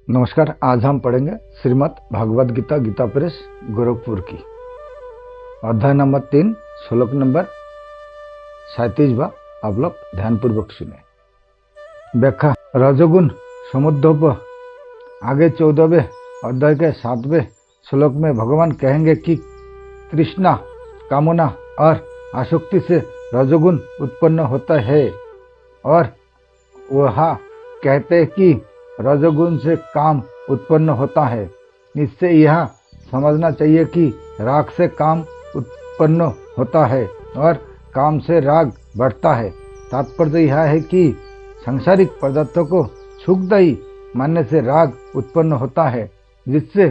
नमस्कार। आज हम पढ़ेंगे श्रीमद् भागवत गीता गीता प्रेस गोरखपुर की अध्याय नंबर 3 श्लोक नंबर 37। आप लोग ध्यानपूर्वक सुने। व्याख्या। रजोगुण समुद्रोप आगे 14वें अध्याय के 7वें श्लोक में भगवान कहेंगे कि तृष्णा, कामना और आसक्ति से रजोगुण उत्पन्न होता है और वह कहते हैं कि रजोगुण से काम उत्पन्न होता है। इससे यह समझना चाहिए कि राग से काम उत्पन्न होता है और काम से राग बढ़ता है। तात्पर्य यह है कि सांसारिक पदार्थों को सुखदायी मानने से राग उत्पन्न होता है, जिससे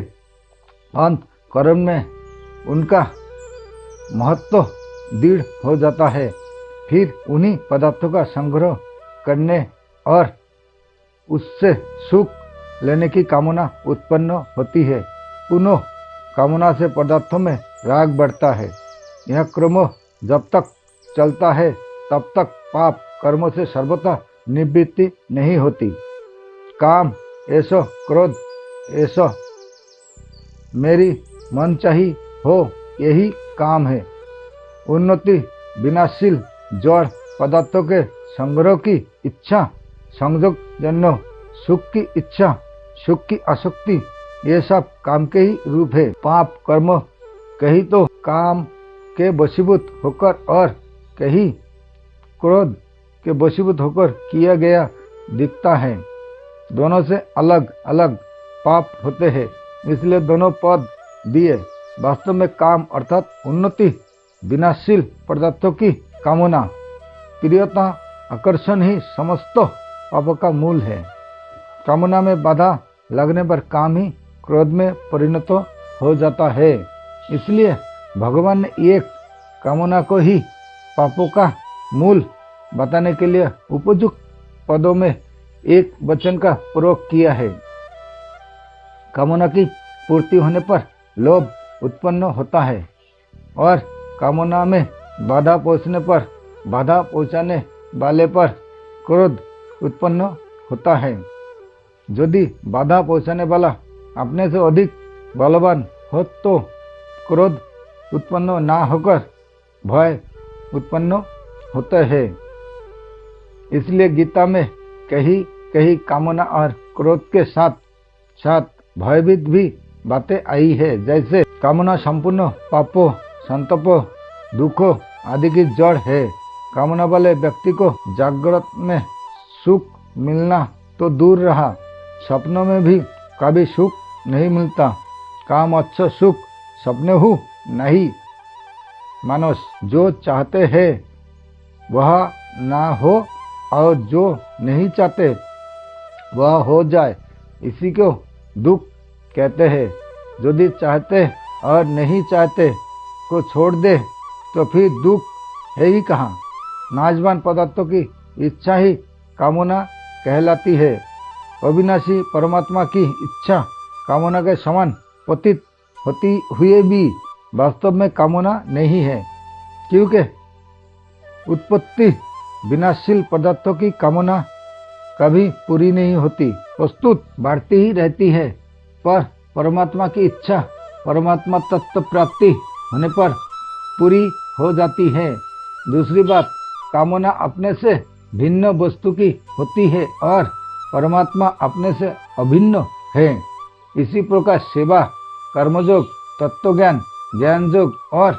अंत कर्म में उनका महत्व दृढ़ हो जाता है। फिर उन्हीं पदार्थों का संग्रह करने और उससे सुख लेने की कामना उत्पन्न होती है। पुनः कामना से पदार्थों में राग बढ़ता है। यह क्रम जब तक चलता है तब तक पाप कर्मों से सर्वथा निवृत्ति नहीं होती। काम ऐसो, क्रोध ऐसो, मेरी मनचाही हो, यही काम है। उन्नति, विनाशशील जड़ पदार्थों के संग्रह की इच्छा, संयोग जन्य सुख की इच्छा, सुख की आसक्ति, ये सब काम के ही रूप है। पाप कर्म कहीं तो काम के वशीभूत होकर और कहीं क्रोध के वशीभूत होकर किया गया दिखता है। दोनों से अलग अलग पाप होते हैं, इसलिए दोनों पद दिए। वास्तव में काम अर्थात उन्नति, विनाशशील पदार्थों की कामना, प्रियता, आकर्षण ही समस्त पाप का मूल है। कामना में बाधा लगने पर काम ही क्रोध में परिणत हो जाता है। इसलिए भगवान ने एक कामना को ही पापों का मूल बताने के लिए उपयुक्त पदों में एक वचन का प्रयोग किया है। कामना की पूर्ति होने पर लोभ उत्पन्न होता है और कामना में बाधा पहुंचने पर, बाधा पहुंचाने वाले पर क्रोध उत्पन्न होता है। यदि बाधा पहुंचाने वाला अपने से अधिक बलवान हो तो क्रोध उत्पन्न ना होकर भय उत्पन्न होता है। इसलिए गीता में कहीं कहीं कामना और क्रोध के साथ साथ भयभीत भी बातें आई है। जैसे कामना संपूर्ण पापों, संतापों, दुखों आदि की जड़ है। कामना वाले व्यक्ति को जागृत में सुख मिलना तो दूर रहा, सपनों में भी कभी सुख नहीं मिलता। काम अच्छा सुख सपने हो नहीं। मनुष्य जो चाहते हैं वह ना हो और जो नहीं चाहते वह हो जाए, इसी को दुख कहते हैं। यदि चाहते और नहीं चाहते को छोड़ दे तो फिर दुख है ही कहाँ। नाजवान पदार्थों की इच्छा ही कामना कहलाती है। अविनाशी परमात्मा की इच्छा कामना के समान पतित होती हुए भी वास्तव में कामना नहीं है, क्योंकि उत्पत्ति विनाशशील पदार्थों की कामना कभी पूरी नहीं होती, प्रस्तुत बढ़ती ही रहती है। पर परमात्मा की इच्छा परमात्मा तत्व प्राप्ति होने पर पूरी हो जाती है। दूसरी बात, कामना अपने से भिन्न वस्तु की होती है और परमात्मा अपने से अभिन्न है। इसी प्रकार सेवा, कर्मयोग, तत्वज्ञान, ज्ञान योग और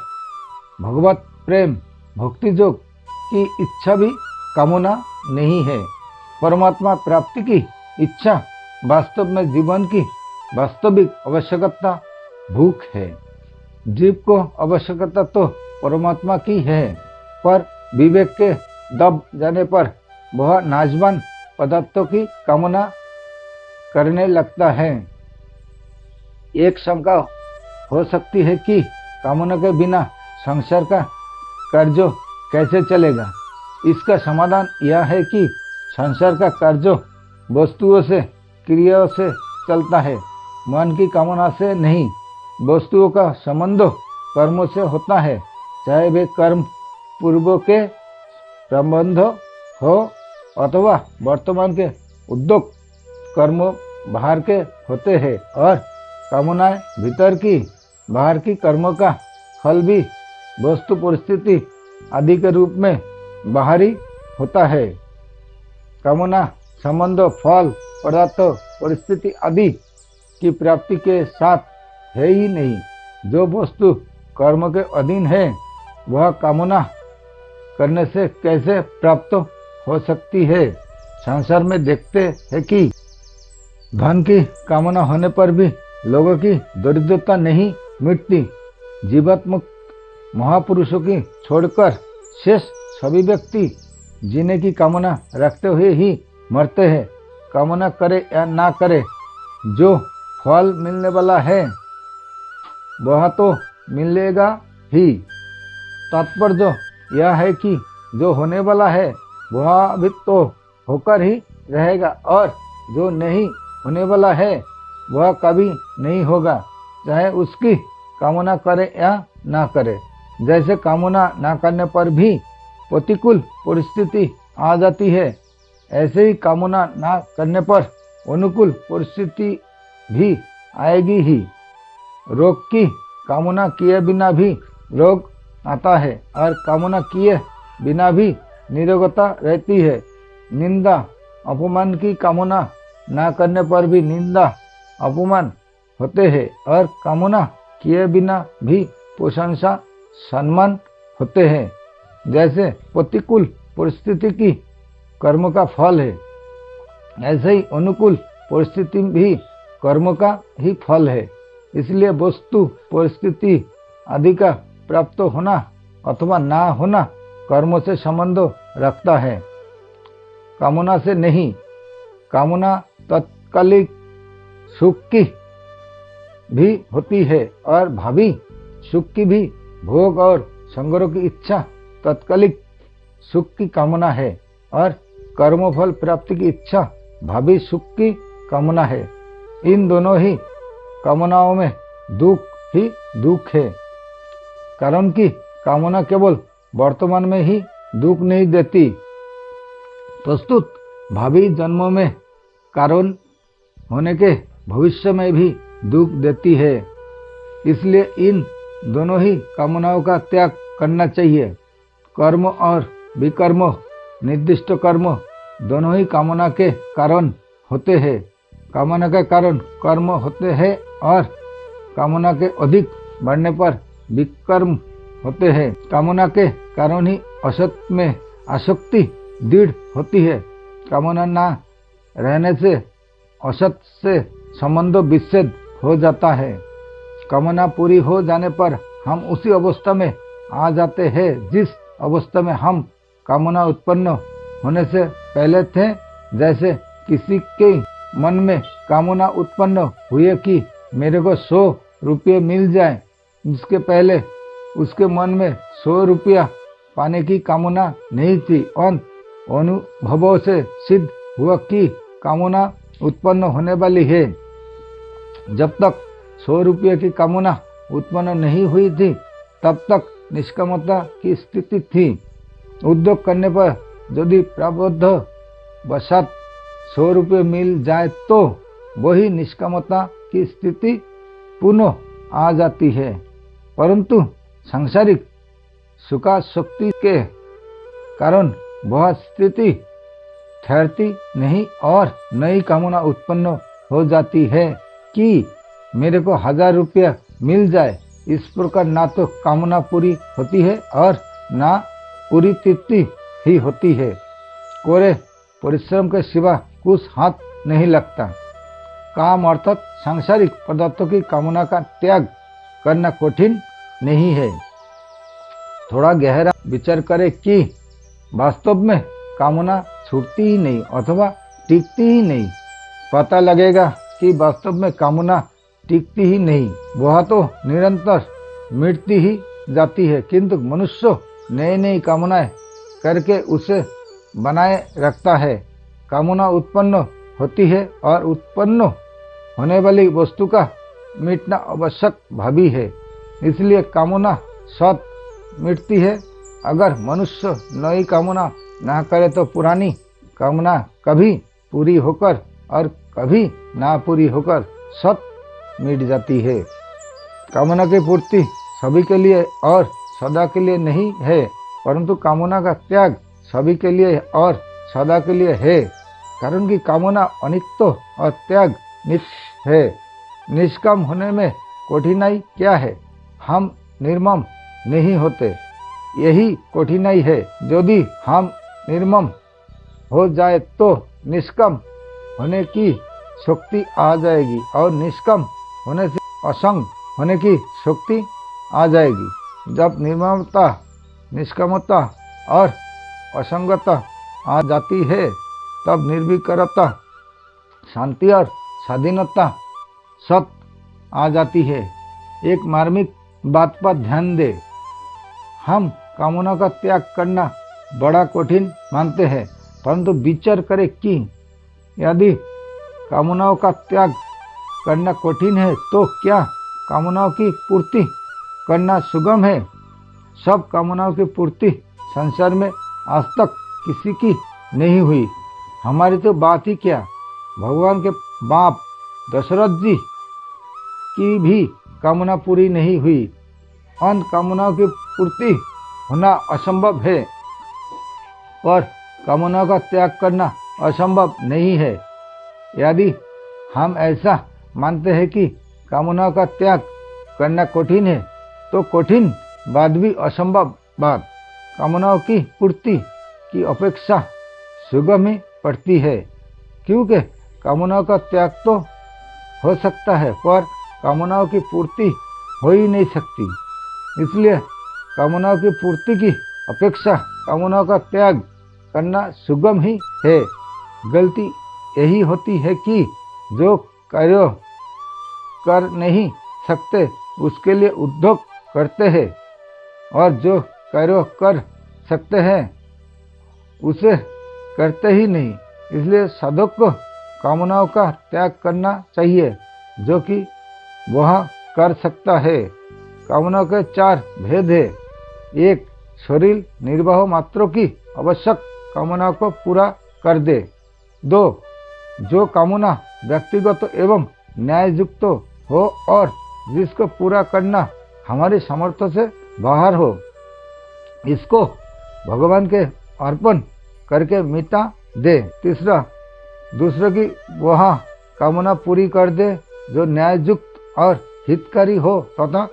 भगवत प्रेम, भक्ति योग की इच्छा भी कामना नहीं है। परमात्मा प्राप्ति की इच्छा वास्तव में जीवन की वास्तविक आवश्यकता, भूख है। जीव को आवश्यकता तो परमात्मा की है, पर विवेक के दब जाने पर वह नाजवान पदार्थों की कामना करने लगता है। एक शंका हो सकती है कि कामना के बिना संसार का कार्य कैसे चलेगा। इसका समाधान यह है कि संसार का कार्य वस्तुओं से, क्रियाओं से चलता है, मन की कामना से नहीं। वस्तुओं का संबंध कर्मों से होता है, चाहे वे कर्म पूर्व के संबंध हो अथवा वर्तमान के उद्योग कर्मों बाहर के होते हैं और कामनाएं भीतर की बाहर की कर्मों का फल भी वस्तु परिस्थिति आदि के रूप में बाहरी होता है। कामना संबंध फल पदार्थ परिस्थिति आदि की प्राप्ति के साथ है ही नहीं। जो वस्तु कर्म के अधीन है वह कामना करने से कैसे प्राप्त हो सकती है। संसार में देखते हैं कि धन की कामना होने पर भी लोगों की दरिद्रता नहीं मिटती। जीवात्मक महापुरुषों की छोड़कर शेष सभी व्यक्ति जीने की कामना रखते हुए ही मरते हैं। कामना करे या ना करे, जो फल मिलने वाला है वह तो मिलेगा ही। तात्पर्य यह है कि जो होने वाला है वह भी तो होकर ही रहेगा और जो नहीं होने वाला है वह कभी नहीं होगा, चाहे उसकी कामना करे या ना करे। जैसे कामना ना करने पर भी प्रतिकूल परिस्थिति आ जाती है, ऐसे ही कामना ना करने पर अनुकूल परिस्थिति भी आएगी ही। रोग की कामना किए बिना भी रोग आता है और कामना किए बिना भी निरोगता रहती है। निंदा अपमान की कामना ना करने पर भी निंदा अपमान होते हैं और कामना किए बिना भी प्रशंसा सम्मान होते हैं। जैसे प्रतिकूल परिस्थिति की कर्म का फल है, ऐसे ही अनुकूल परिस्थिति भी कर्म का ही फल है। इसलिए वस्तु परिस्थिति आदि का प्राप्त होना अथवा ना होना कर्म से संबंध रखता है, कामना से नहीं। कामना तत्कालिक सुख की भी होती है और भावी सुख की भी। भोग और संग्रह की इच्छा तत्कालिक सुख की कामना है और कर्मफल प्राप्ति की इच्छा भावी सुख की कामना है। इन दोनों ही कामनाओं में दुख ही दुख है, कारण कि कामना केवल वर्तमान में ही दुख नहीं देती, प्रस्तुत भावी जन्मों में कारण होने के भविष्य में भी दुख देती है। इसलिए इन दोनों ही कामनाओं का त्याग करना चाहिए। कर्म और विकर्म, निर्दिष्ट कर्म दोनों ही कामना के कारण होते हैं। कामना के कारण कर्म होते हैं और कामना के अधिक बढ़ने पर विकर्म होते हैं। कामना के कारण ही असत में आसक्ति दृढ़ होती है। कामना ना रहने से असत से संबंध विच्छेद हो जाता है। कामना पूरी हो जाने पर हम उसी अवस्था में आ जाते हैं जिस अवस्था में हम कामना उत्पन्न होने से पहले थे। जैसे किसी के मन में कामना उत्पन्न हुई कि मेरे को 100 रुपये मिल जाए, जिसके पहले उसके मन में 100 रुपया पाने की कामना नहीं थी और अनुभवों से सिद्ध हुआ कि कामना उत्पन्न होने वाली है। जब तक 100 रुपये की कामना उत्पन्न नहीं हुई थी तब तक निष्कामता की स्थिति थी। उद्योग करने पर यदि प्रारब्ध वशात 100 रुपये मिल जाए तो वही निष्कामता की स्थिति पुनः आ जाती है। परंतु सांसारिक सुखासक्ति के कारण वह स्थिति ठहरती नहीं और नई कामना उत्पन्न हो जाती है कि मेरे को 1000 रुपया मिल जाए। इस प्रकार ना तो कामना पूरी होती है और ना पूरी तृप्ति ही होती है। कोरे परिश्रम के सिवा कुछ हाथ नहीं लगता। काम अर्थात सांसारिक पदार्थों की कामना का त्याग करना कठिन नहीं है। थोड़ा गहरा विचार करें कि वास्तव में कामना छूटती ही नहीं अथवा टिकती ही नहीं। पता लगेगा कि वास्तव में कामना टिकती ही नहीं, वह तो निरंतर मिटती ही जाती है। किंतु मनुष्य नई नई कामनाएं करके उसे बनाए रखता है। कामना उत्पन्न होती है और उत्पन्न होने वाली वस्तु का मिटना आवश्यक भावी है। इसलिए कामना सत मिटती है। अगर मनुष्य नई कामना ना करे तो पुरानी कामना कभी पूरी होकर और कभी ना पूरी होकर सत मिट जाती है। कामना की पूर्ति सभी के लिए और सदा के लिए नहीं है, परंतु कामना का त्याग सभी के लिए और सदा के लिए है, कारण कि कामना अनित्य और त्याग नित्य है। निष्काम होने में कठिनाई क्या है? हम निर्मम नहीं होते, यही कठिनाई है। यदि हम निर्मम हो जाए तो निष्काम होने की शक्ति आ जाएगी और निष्काम होने से असंग होने की शक्ति आ जाएगी। जब निर्ममता, निष्कामता और असंगता आ जाती है तब निर्विकारता, शांति और स्वाधीनता सत आ जाती है। एक मार्मिक बात पर ध्यान दे, हम कामना का त्याग करना बड़ा कठिन मानते हैं, परंतु विचार करें कि यदि कामनाओं का त्याग करना कठिन है तो क्या कामनाओं की पूर्ति करना सुगम है? सब कामनाओं की पूर्ति संसार में आज तक किसी की नहीं हुई। हमारी तो बात ही क्या, भगवान के बाप दशरथ जी की भी कामना पूरी नहीं हुई। अन कामनाओं की पूर्ति होना असंभव है, पर कामनाओं का त्याग करना असंभव नहीं है। यदि हम ऐसा मानते हैं कि कामनाओं का त्याग करना कठिन है, तो कठिन बात भी असंभव बात कामनाओं की पूर्ति की अपेक्षा सुगम ही पड़ती है, क्योंकि कामनाओं का त्याग तो हो सकता है पर कामनाओं की पूर्ति हो ही नहीं सकती। इसलिए कामनाओं की पूर्ति की अपेक्षा कामनाओं का त्याग करना सुगम ही है। गलती यही होती है कि जो कार्य कर नहीं सकते उसके लिए उद्योग करते हैं और जो कार्य कर सकते हैं उसे करते ही नहीं। इसलिए साधक को कामनाओं का त्याग करना चाहिए जो कि वह कर सकता है। कामनाओं के चार भेद है। एक, शरीर निर्वाह मात्रों की आवश्यक कामनाओं को पूरा कर दे। दो, जो कामना व्यक्तिगत एवं न्याययुक्त हो और जिसको पूरा करना हमारी सामर्थ्य से बाहर हो, इसको भगवान के अर्पण करके मिटा दे। तीसरा, दूसरे की वह कामना पूरी कर दे जो न्याययुक्त और हितकारी हो तथा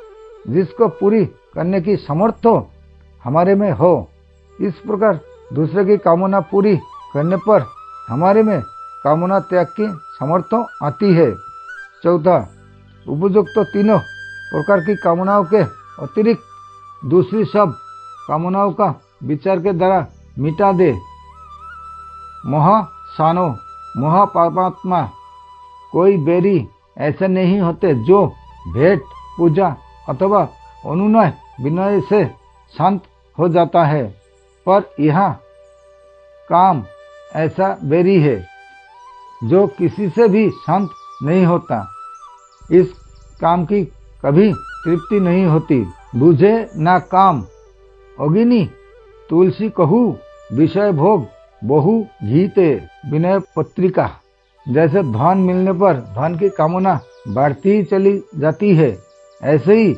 जिसको पूरी करने की सामर्थ्य हमारे में हो। इस प्रकार दूसरे की कामना पूरी करने पर हमारे में कामना त्याग की सामर्थ्य आती है। चौथा, उपयुक्त तो तीनों प्रकार की कामनाओं के अतिरिक्त दूसरी सब कामनाओं का विचार के द्वारा मिटा दे। महासानो, महापापात्मा, कोई बैरी ऐसे नहीं होते जो भेंट, पूजा अथवा अनुनय विनय से शांत हो जाता है, पर यहाँ काम ऐसा बैरी है जो किसी से भी शांत नहीं होता। इस काम की कभी तृप्ति नहीं होती। बुझे ना काम अग्नि तुलसी कहू, विषय भोग बहु घीते। विनय पत्रिका। जैसे धन मिलने पर धन की कामना बढ़ती ही चली जाती है, ऐसे ही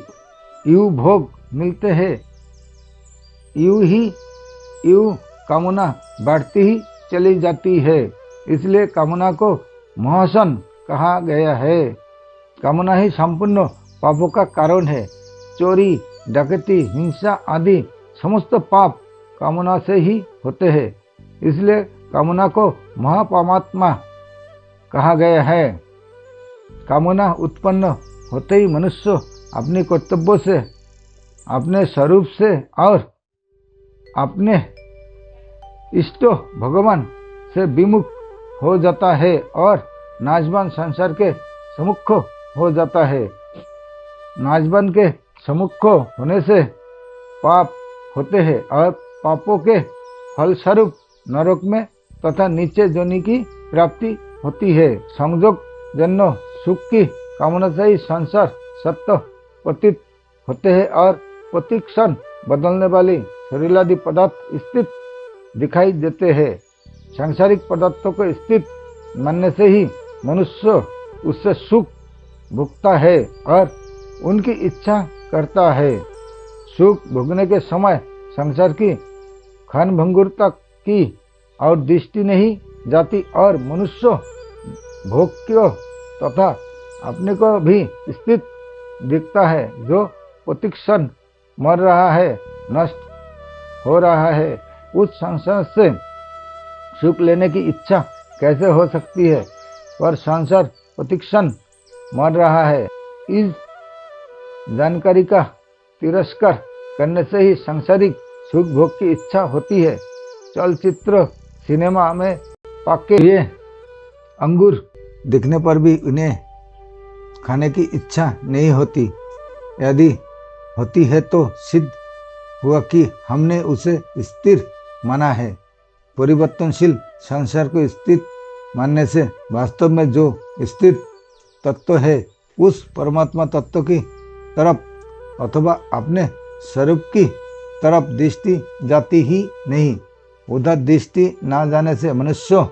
यूं भोग मिलते हैं यूं कामना बढ़ती ही चली जाती है। इसलिए कामना को मोहसन कहा गया है। कामना ही संपूर्ण पापों का कारण है। चोरी, डकैती, हिंसा आदि समस्त पाप कामना से ही होते हैं। इसलिए कामना को महापापात्मा कहा गया है। कामना उत्पन्न होते ही मनुष्य अपने कर्तव्यों से, अपने स्वरूप से और अपने इष्ट भगवान से विमुख हो जाता है और नाजबान संसार के सम्मुख हो जाता है। नाजबान के सम्मुख होने से पाप होते हैं और पापों के फलस्वरूप नरक में तथा नीचे जोनि की प्राप्ति होती है। संयोग जन्य सुख की कामना से ही संसार सत्य पतित होते हैं और प्रति क्षण बदलने वाली शरीरादि पदार्थ स्थित दिखाई देते हैं। सांसारिक पदार्थों को स्थित मानने से ही मनुष्य उससे सुख भोगता है और उनकी इच्छा करता है। सुख भोगने के समय संसार की क्षणभंगुरता की और दृष्टि नहीं जाती और मनुष्य भोग्य तथा अपने को भी स्थित दिखता है, जो प्रतिक्षण मर रहा है, नष्ट हो रहा है। उस संसार से सुख लेने की इच्छा कैसे हो सकती है? पर संसार प्रतिक्षण मर रहा है। इस जानकारी का तिरस्कार करने से ही सांसारिक सुख भोग की इच्छा होती है। चलचित्र सिनेमा में पके हुए अंगूर दिखने पर भी उन्हें खाने की इच्छा नहीं होती। यदि होती है तो सिद्ध हुआ कि हमने उसे स्थिर माना है। परिवर्तनशील संसार को स्थिर मानने से वास्तव में जो स्थिर तत्व है उस परमात्मा तत्व की तरफ अथवा अपने स्वरूप की तरफ दृष्टि जाती ही नहीं। उधर दृष्टि ना जाने से मनुष्य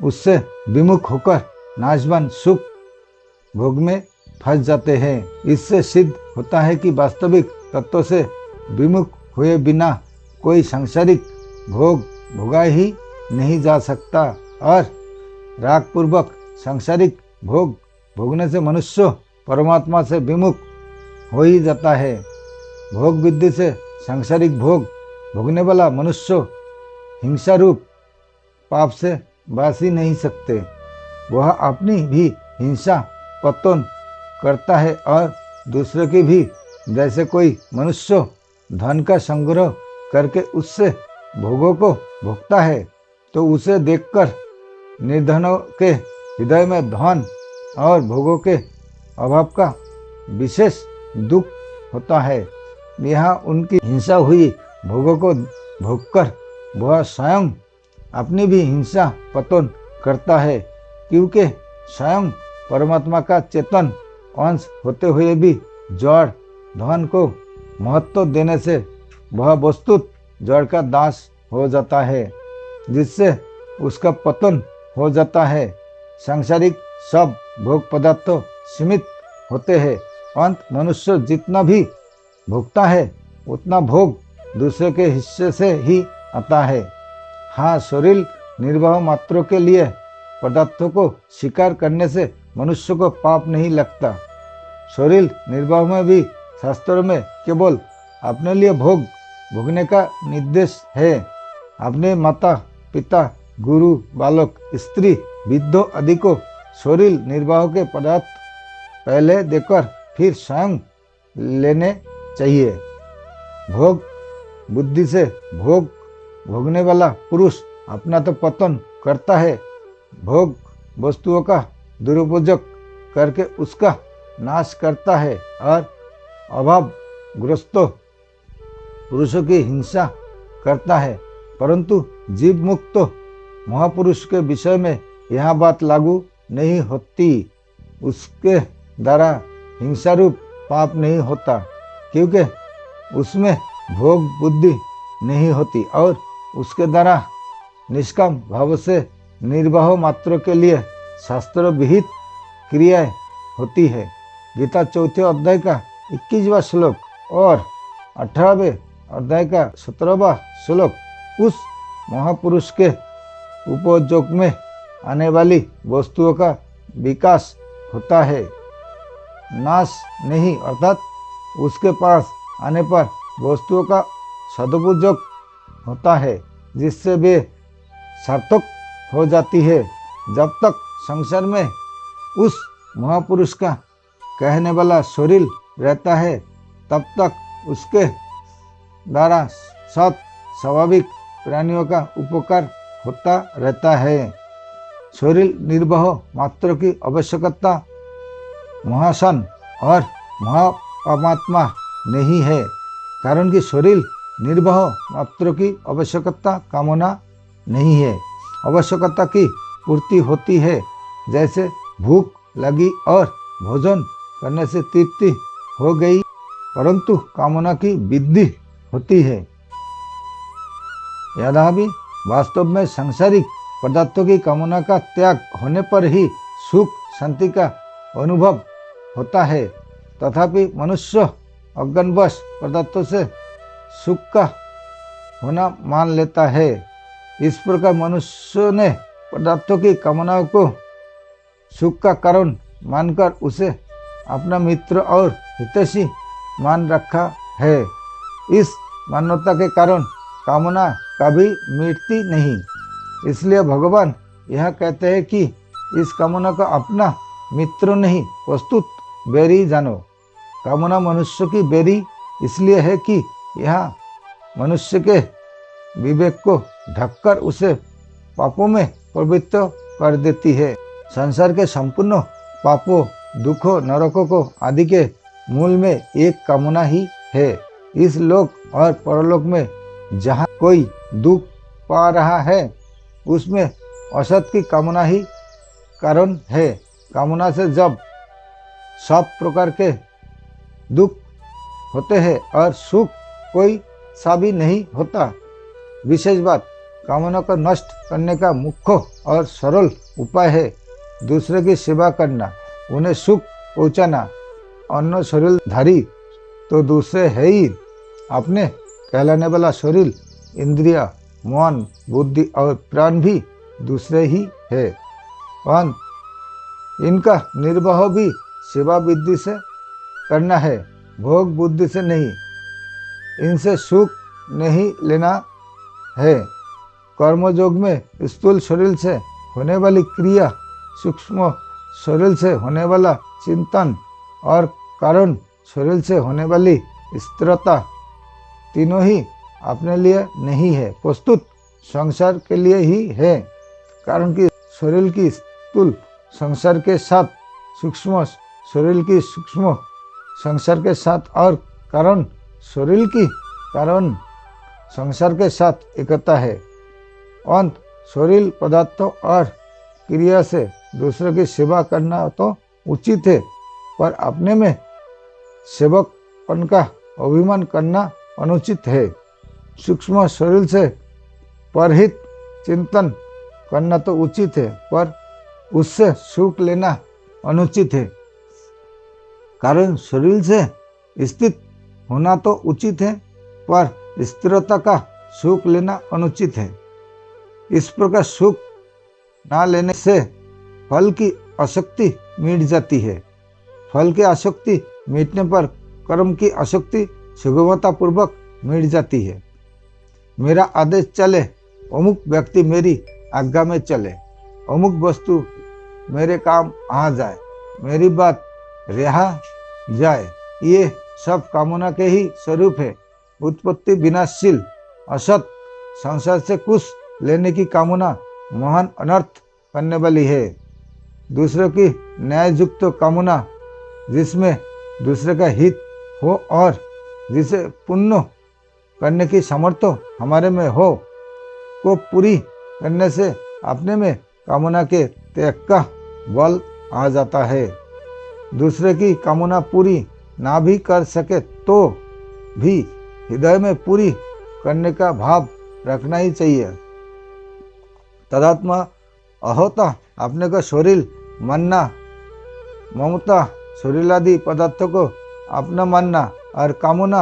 उससे विमुख होकर नाशवान सुख भोग में फंस जाते हैं। इससे सिद्ध होता है कि वास्तविक तत्व से विमुख हुए बिना कोई सांसारिक भोग भोगा ही नहीं जा सकता और राग पूर्वक सांसारिक भोग भोगने से मनुष्य परमात्मा से विमुख हो ही जाता है। भोग बुद्धि से सांसारिक भोग भोगने वाला मनुष्य हिंसा रूप पाप से बच ही नहीं सकते। वह अपनी भी हिंसा पतन करता है और दूसरे की भी। जैसे कोई मनुष्य धन का संग्रह करके उससे भोगों को भोगता है तो उसे देखकर निर्धनों के हृदय में धन और भोगों के अभाव का विशेष दुख होता है। यहाँ उनकी हिंसा हुई भोगों को भोगकर वह स्वयं अपनी भी हिंसा पतन करता है, क्योंकि स्वयं परमात्मा का चेतन अंश होते हुए भी जड़ धन को महत्व देने से वह वस्तुत जड़ का दास हो जाता है, जिससे उसका पतन हो जाता है। सांसारिक सब भोग पदार्थ सीमित होते हैं। अंत मनुष्य जितना भी भोगता है उतना भोग दूसरे के हिस्से से ही आता है। हाँ, शरीर निर्वाह मात्रों के लिए पदार्थों को स्वीकार करने से मनुष्य को पाप नहीं लगता। शरीर निर्वाह में भी शास्त्रों में केवल अपने लिए भोग भोगने का निर्देश है। अपने माता पिता गुरु बालक स्त्री विधो आदि को शरीर निर्वाह के पदार्थ पहले देकर फिर स्वयं लेने चाहिए। भोग बुद्धि से भोग भोगने वाला पुरुष अपना तो पतन करता है, भोग वस्तुओं का दुरुपयोग करके उसका नाश करता है और अभाव ग्रस्त पुरुषों की हिंसा करता है। परंतु जीव मुक्त महापुरुष के विषय में यह बात लागू नहीं होती। उसके द्वारा हिंसा रूप पाप नहीं होता, क्योंकि उसमें भोग बुद्धि नहीं होती और उसके द्वारा निष्काम भाव से निर्वाह मात्र के लिए शास्त्र विहित क्रियाएं होती है। गीता चौथे अध्याय का 21वां श्लोक और 18वें अध्याय का 17वां श्लोक उस महापुरुष के उपयोग में आने वाली वस्तुओं का विकास होता है, नाश नहीं। अर्थात उसके पास आने पर वस्तुओं का सदुपयोग होता है, जिससे वे सार्थक हो जाती है। जब तक संसार में उस महापुरुष का कहने वाला शरीर रहता है, तब तक उसके द्वारा सत स्वाभाविक प्राणियों का उपकार होता रहता है। शरीर निर्वाह मात्र की आवश्यकता महासन और महापरमात्मा नहीं है, कारण कि शरीर निर्वाह मात्र की आवश्यकता कामना नहीं है। आवश्यकता की पूर्ति होती है, जैसे भूख लगी और भोजन करने से तृप्ति हो गई, परंतु कामना की वृद्धि होती है। यद्यपि वास्तव में सांसारिक पदार्थों की कामना का त्याग होने पर ही सुख शांति का अनुभव होता है। तथापि मनुष्य अज्ञानवश पदार्थों से सुख का होना मान लेता है। इस प्रकार मनुष्य ने पदार्थों की कामनाओं को सुख का कारण मानकर उसे अपना मित्र और हितैषी मान रखा है। इस मान्यता के कारण कामना कभी मिटती नहीं। इसलिए भगवान यह कहते हैं कि इस कामना को अपना मित्र नहीं प्रस्तुत बैरी जानो। कामना मनुष्य की बैरी इसलिए है कि यह मनुष्य के विवेक को ढककर उसे पापों में प्रवृत्त कर देती है। संसार के संपूर्ण पापों दुखों नरकों को आदि के मूल में एक कामना ही है। इस लोक और परलोक में जहाँ कोई दुख पा रहा है उसमें असत की कामना ही कारण है। कामना से जब सब प्रकार के दुख होते हैं और सुख कोई सा भी नहीं होता। विशेष बात, कामना को नष्ट करने का मुख्य और सरल उपाय है दूसरे की सेवा करना, उन्हें सुख पहुंचाना। अन्य शरीरधारी तो दूसरे है ही, अपने कहलाने वाला शरीर, इंद्रिया, मन, बुद्धि और प्राण भी दूसरे ही है। और इनका निर्वाह भी सेवा बुद्धि से करना है, भोग बुद्धि से नहीं। इनसे सुख नहीं लेना है। कर्मयोग में स्थूल शरीर से होने वाली क्रिया, सूक्ष्म शरीर से होने वाला चिंतन और कारण शरीर से होने वाली स्थिरता तीनों ही अपने लिए नहीं है, प्रस्तुत संसार के लिए ही है। कारण कि शरीर की स्थूल संसार के साथ, सूक्ष्म शरीर की सूक्ष्म संसार के साथ और कारण शरीर की कारण संसार के साथ एकता है। अंत शरीर पदार्थों और क्रिया से दूसरों की सेवा करना तो उचित है, पर अपने में सेवकपन का अभिमान करना अनुचित है। सूक्ष्म शरीर से परहित चिंतन करना तो उचित है, पर उससे सुख लेना अनुचित है। कारण शरीर से स्थित होना तो उचित है, पर स्थिरता का सुख लेना अनुचित है। इस प्रकार सुख ना लेने से फल की आसक्ति मिट जाती है। फल की आसक्ति मिटने पर कर्म की आसक्ति सुगमता पूर्वक मिट जाती है। मेरा आदेश चले, अमुक व्यक्ति मेरी आज्ञा में चले, अमुक वस्तु मेरे काम आ जाए, मेरी बात रहा जाए, ये सब कामना के ही स्वरूप है। उत्पत्ति विनाशशील असत संसार से कुछ लेने की कामना महान अनर्थ करने वाली है। दूसरों की न्याययुक्त कामना, जिसमें दूसरे का हित हो और जिसे पुण्य करने की सामर्थ्य हमारे में हो, को पूरी करने से अपने में कामना के त्याग का बल आ जाता है। दूसरे की कामना पूरी ना भी कर सके तो भी हृदय में पूरी करने का भाव रखना ही चाहिए। तदात्मा अहोता अपने को शरीर मानना, ममता शरीरादि पदार्थों को अपना मानना और कामना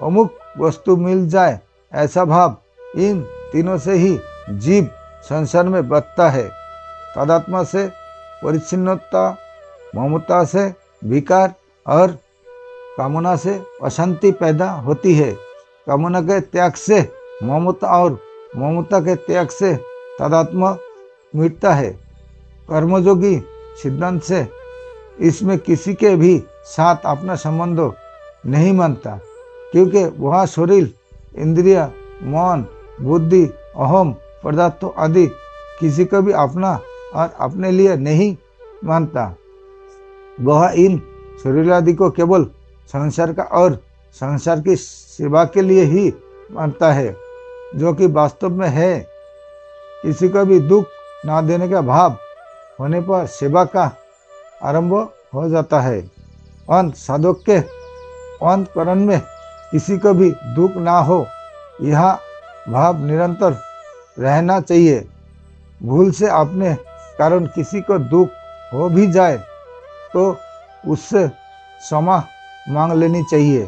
अमुक वस्तु मिल जाए ऐसा भाव, इन तीनों से ही जीव संसार में बचता है। तदात्मा से परिच्छिन्नता, ममता से विकार और कामना से अशांति पैदा होती है। कामना के त्याग से ममता और ममता के त्याग से तदात्मा मिटता है। कर्मयोगी सिद्धांत से इसमें किसी के भी साथ अपना संबंध नहीं मानता, क्योंकि वह शरीर, इंद्रिय, मन, बुद्धि, अहम पदार्थों आदि किसी को भी अपना और अपने लिए नहीं मानता। वह इन शरीर आदि को केवल संसार का और संसार की सेवा के लिए ही मानता है, जो कि वास्तव में है। किसी को भी दुख ना देने का भाव होने पर सेवा का आरंभ हो जाता है। अंत साधक के अंतकरण में किसी को भी दुख ना हो, यह भाव निरंतर रहना चाहिए। भूल से अपने कारण किसी को दुख हो भी जाए तो उससे क्षमा मांग लेनी चाहिए।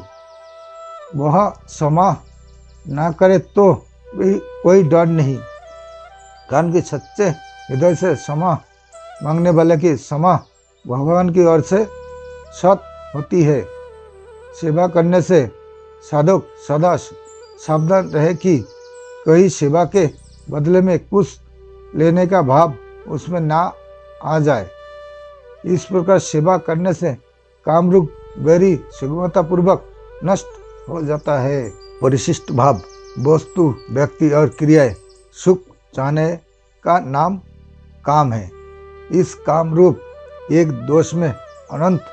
वह क्षमा ना करे तो भी कोई डर नहीं, कारण कि सच्चे हृदय से क्षमा मांगने वाले की क्षमा भगवान की ओर से सत होती है। सेवा करने से साधक सदा सावधान रहे कि कहीं सेवा के बदले में कुछ लेने का भाव उसमें ना आ जाए। इस प्रकार सेवा करने से कामरूप वैरी सुगमतापूर्वक नष्ट हो जाता है। परिशिष्ट भाव वस्तु, व्यक्ति और क्रियाएं सुख चाहने का नाम काम है। इस काम रूप एक दोष में अनंत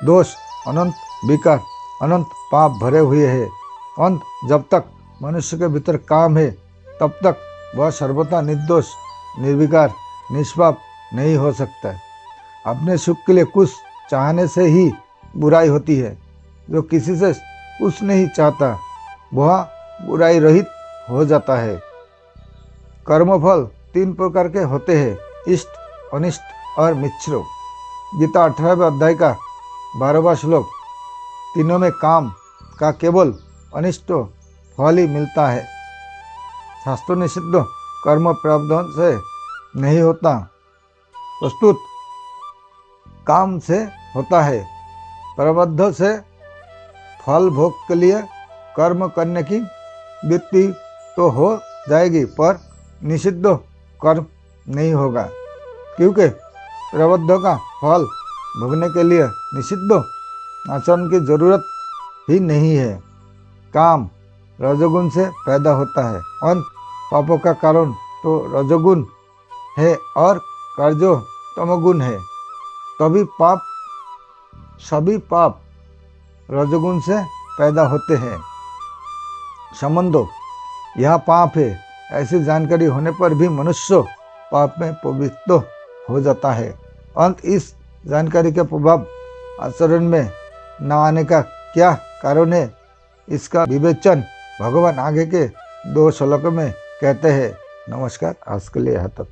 दोष, अनंत विकार, अनंत पाप भरे हुए हैं। अंत जब तक मनुष्य के भीतर काम है तब तक वह सर्वथा निर्दोष, निर्विकार, निष्पाप नहीं हो सकता है। अपने सुख के लिए कुछ चाहने से ही बुराई होती है। जो किसी से कुछ नहीं चाहता वह बुराई रहित हो जाता है। कर्मफल 3 प्रकार के होते हैं, इष्ट, अनिष्ट और मिश्र। गीता 18वें अध्याय का 12वां श्लोक। तीनों में काम का केवल अनिष्ट फल ही मिलता है। शास्त्र निषिद्ध कर्म प्रारब्ध से नहीं होता, प्रस्तुत काम से होता है। प्रारब्ध से फल भोग के लिए कर्म करने की वृत्ति तो हो जाएगी, पर निषिद्ध कर्म नहीं होगा, क्योंकि प्रारब्ध का फल भोगने के लिए निषिद्ध आचरण की जरूरत ही नहीं है। काम रजोगुण से पैदा होता है। अंत पापों का कारण तो रजोगुण है और कार्य तमोगुण है। सभी पाप रजोगुण से पैदा होते हैं। संबंधो यह पाप है, ऐसी जानकारी होने पर भी मनुष्य पाप में प्रवृत्त हो जाता है। अंत इस जानकारी के प्रभाव आचरण में न आने का क्या कारण है, इसका विवेचन भगवान आगे के 2 श्लोकों में कहते हैं। नमस्कार, आज के लिए यहाँ तक।